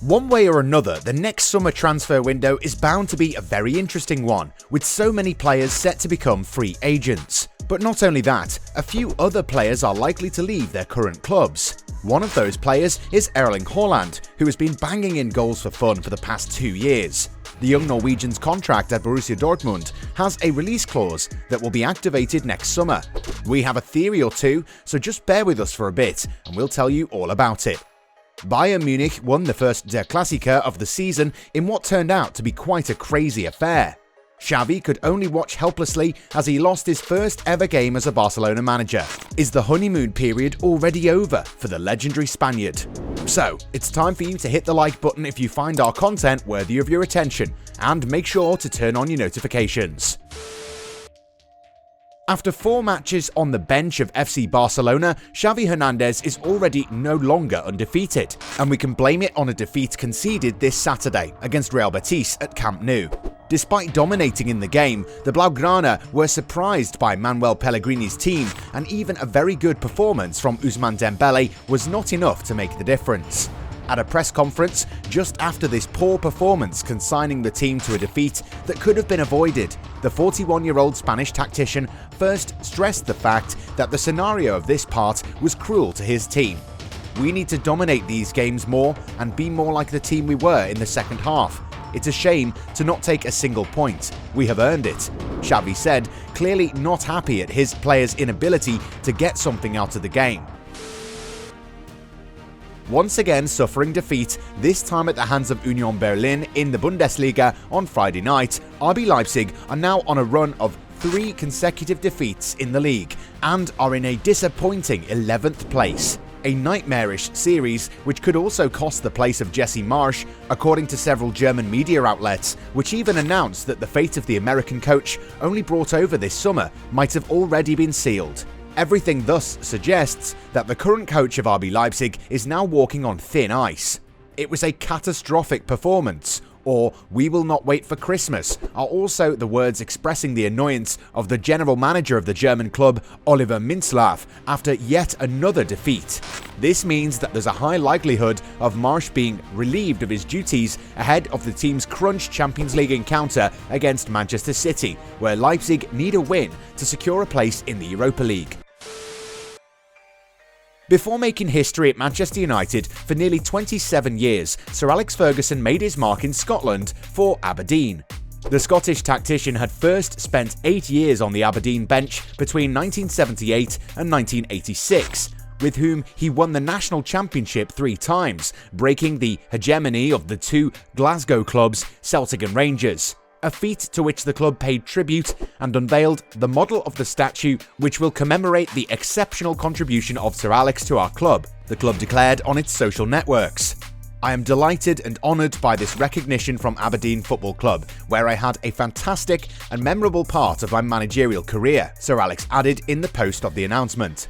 One way or another, the next summer transfer window is bound to be a very interesting one, with so many players set to become free agents. But not only that, a few other players are likely to leave their current clubs. One of those players is Erling Haaland, who has been banging in goals for fun for the past 2 years. The young Norwegian's contract at Borussia Dortmund has a release clause that will be activated next summer. We have a theory or two, so just bear with us for a bit and we'll tell you all about it. Bayern Munich won the first Klassiker of the season in what turned out to be quite a crazy affair. Xavi could only watch helplessly as he lost his first ever game as a Barcelona manager. Is the honeymoon period already over for the legendary Spaniard? So, it's time for you to hit the like button if you find our content worthy of your attention, and make sure to turn on your notifications. After 4 matches on the bench of FC Barcelona, Xavi Hernandez is already no longer undefeated, and we can blame it on a defeat conceded this Saturday against Real Betis at Camp Nou. Despite dominating in the game, the Blaugrana were surprised by Manuel Pellegrini's team, and even a very good performance from Ousmane Dembele was not enough to make the difference. At a press conference just after this poor performance consigning the team to a defeat that could have been avoided, the 41-year-old Spanish tactician first stressed the fact that the scenario of this part was cruel to his team. "We need to dominate these games more and be more like the team we were in the second half. It's a shame to not take a single point. We have earned it," Xavi said, clearly not happy at his players' inability to get something out of the game. Once again suffering defeat, this time at the hands of Union Berlin in the Bundesliga on Friday night, RB Leipzig are now on a run of 3 consecutive defeats in the league and are in a disappointing 11th place. A nightmarish series which could also cost the place of Jesse Marsch, according to several German media outlets, which even announced that the fate of the American coach, only brought over this summer, might have already been sealed. Everything thus suggests that the current coach of RB Leipzig is now walking on thin ice. It was a catastrophic performance, or "we will not wait for Christmas" are also the words expressing the annoyance of the general manager of the German club, Oliver Minzlaff, after yet another defeat. This means that there's a high likelihood of Marsch being relieved of his duties ahead of the team's crunch Champions League encounter against Manchester City, where Leipzig need a win to secure a place in the Europa League. Before making history at Manchester United for nearly 27 years, Sir Alex Ferguson made his mark in Scotland for Aberdeen. The Scottish tactician had first spent 8 years on the Aberdeen bench between 1978 and 1986, with whom he won the national championship 3 times, breaking the hegemony of the 2 Glasgow clubs, Celtic and Rangers. A feat to which the club paid tribute and unveiled the model of the statue which will commemorate the exceptional contribution of Sir Alex to our club, the club declared on its social networks. "I am delighted and honoured by this recognition from Aberdeen Football Club, where I had a fantastic and memorable part of my managerial career," Sir Alex added in the post of the announcement.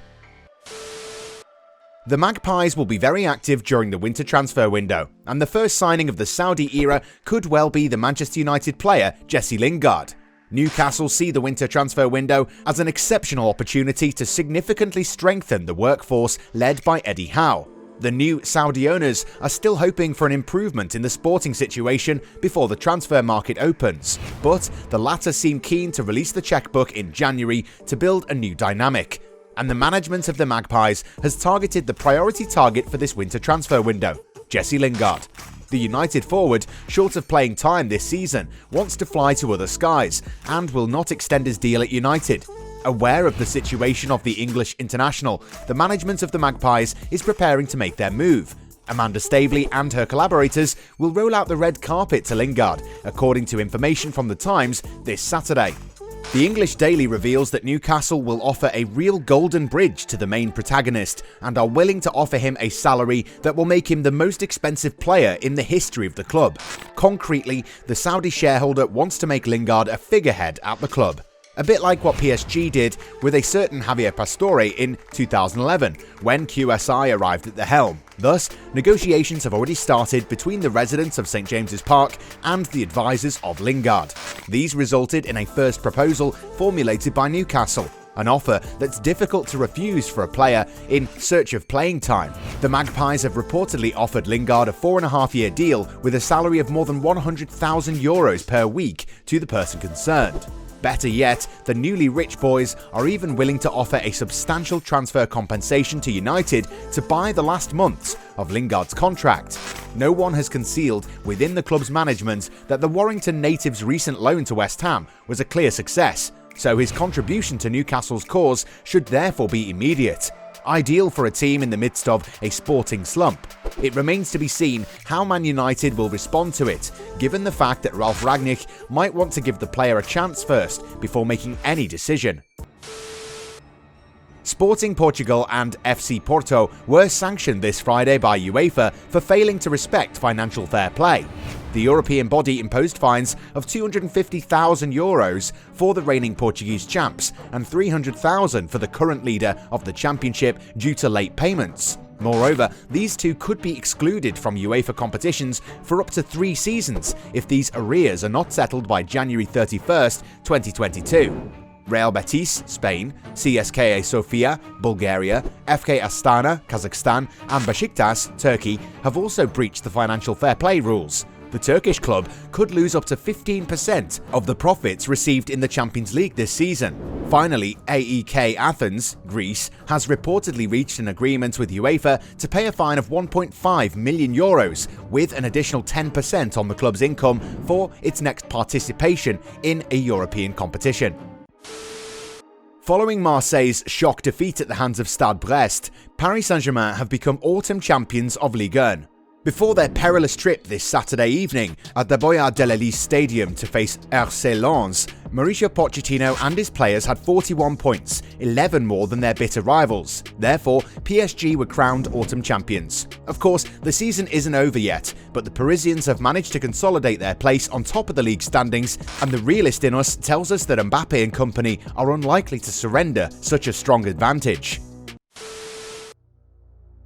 The Magpies will be very active during the winter transfer window, and the first signing of the Saudi era could well be the Manchester United player Jesse Lingard. Newcastle see the winter transfer window as an exceptional opportunity to significantly strengthen the workforce led by Eddie Howe. The new Saudi owners are still hoping for an improvement in the sporting situation before the transfer market opens, but the latter seem keen to release the checkbook in January to build a new dynamic. And the management of the Magpies has targeted the priority target for this winter transfer window, Jesse Lingard. The United forward, short of playing time this season, wants to fly to other skies and will not extend his deal at United. Aware of the situation of the English international, the management of the Magpies is preparing to make their move. Amanda Staveley and her collaborators will roll out the red carpet to Lingard, according to information from The Times this Saturday. The English Daily reveals that Newcastle will offer a real golden bridge to the main protagonist and are willing to offer him a salary that will make him the most expensive player in the history of the club. Concretely, the Saudi shareholder wants to make Lingard a figurehead at the club. A bit like what PSG did with a certain Javier Pastore in 2011, when QSI arrived at the helm. Thus, negotiations have already started between the residents of St James's Park and the advisors of Lingard. These resulted in a first proposal formulated by Newcastle. an offer that's difficult to refuse for a player in search of playing time. The Magpies have reportedly offered Lingard a 4.5-year deal with a salary of more than €100,000 per week to the person concerned. Better yet, the newly rich boys are even willing to offer a substantial transfer compensation to United to buy the last months of Lingard's contract. No one has concealed within the club's management that the Warrington native's recent loan to West Ham was a clear success, so his contribution to Newcastle's cause should therefore be immediate, ideal for a team in the midst of a sporting slump. It remains to be seen how Man United will respond to it, given the fact that Ralf Rangnick might want to give the player a chance first before making any decision. Sporting Portugal and FC Porto were sanctioned this Friday by UEFA for failing to respect financial fair play. The European body imposed fines of €250,000 for the reigning Portuguese champs and €300,000 for the current leader of the championship due to late payments. Moreover, these two could be excluded from UEFA competitions for up to 3 seasons if these arrears are not settled by January 31st, 2022. Real Betis, Spain, CSKA Sofia, Bulgaria, FK Astana, Kazakhstan, and Besiktas, Turkey, have also breached the financial fair play rules. The Turkish club could lose up to 15% of the profits received in the Champions League this season. Finally, AEK Athens, Greece, has reportedly reached an agreement with UEFA to pay a fine of €1.5 million, with an additional 10% on the club's income for its next participation in a European competition. Following Marseille's shock defeat at the hands of Stade Brest, Paris Saint-Germain have become autumn champions of Ligue 1. Before their perilous trip this Saturday evening at the Boyard de l'Elysée Stadium to face RC Lens, Mauricio Pochettino and his players had 41 points, 11 more than their bitter rivals. Therefore, PSG were crowned autumn champions. Of course, the season isn't over yet, but the Parisians have managed to consolidate their place on top of the league standings, and the realist in us tells us that Mbappe and company are unlikely to surrender such a strong advantage.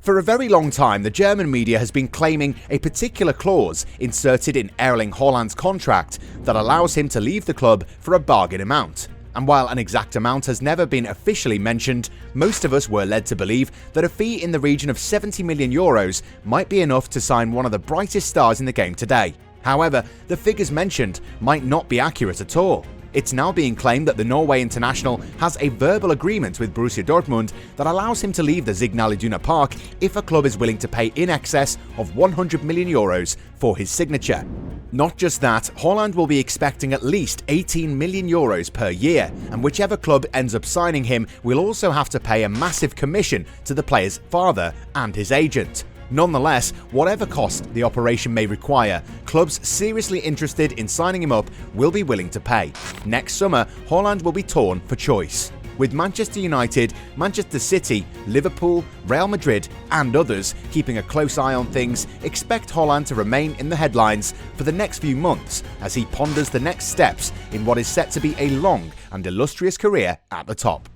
For a very long time, the German media has been claiming a particular clause inserted in Erling Haaland's contract that allows him to leave the club for a bargain amount. And while an exact amount has never been officially mentioned, most of us were led to believe that a fee in the region of €70 million might be enough to sign one of the brightest stars in the game today. However, the figures mentioned might not be accurate at all. It's now being claimed that the Norway international has a verbal agreement with Borussia Dortmund that allows him to leave the Signal Iduna Park if a club is willing to pay in excess of €100 million for his signature. Not just that, Haaland will be expecting at least €18 million per year, and whichever club ends up signing him will also have to pay a massive commission to the player's father and his agent. Nonetheless, whatever cost the operation may require, clubs seriously interested in signing him up will be willing to pay. Next summer, Haaland will be torn for choice. With Manchester United, Manchester City, Liverpool, Real Madrid and others keeping a close eye on things, expect Haaland to remain in the headlines for the next few months as he ponders the next steps in what is set to be a long and illustrious career at the top.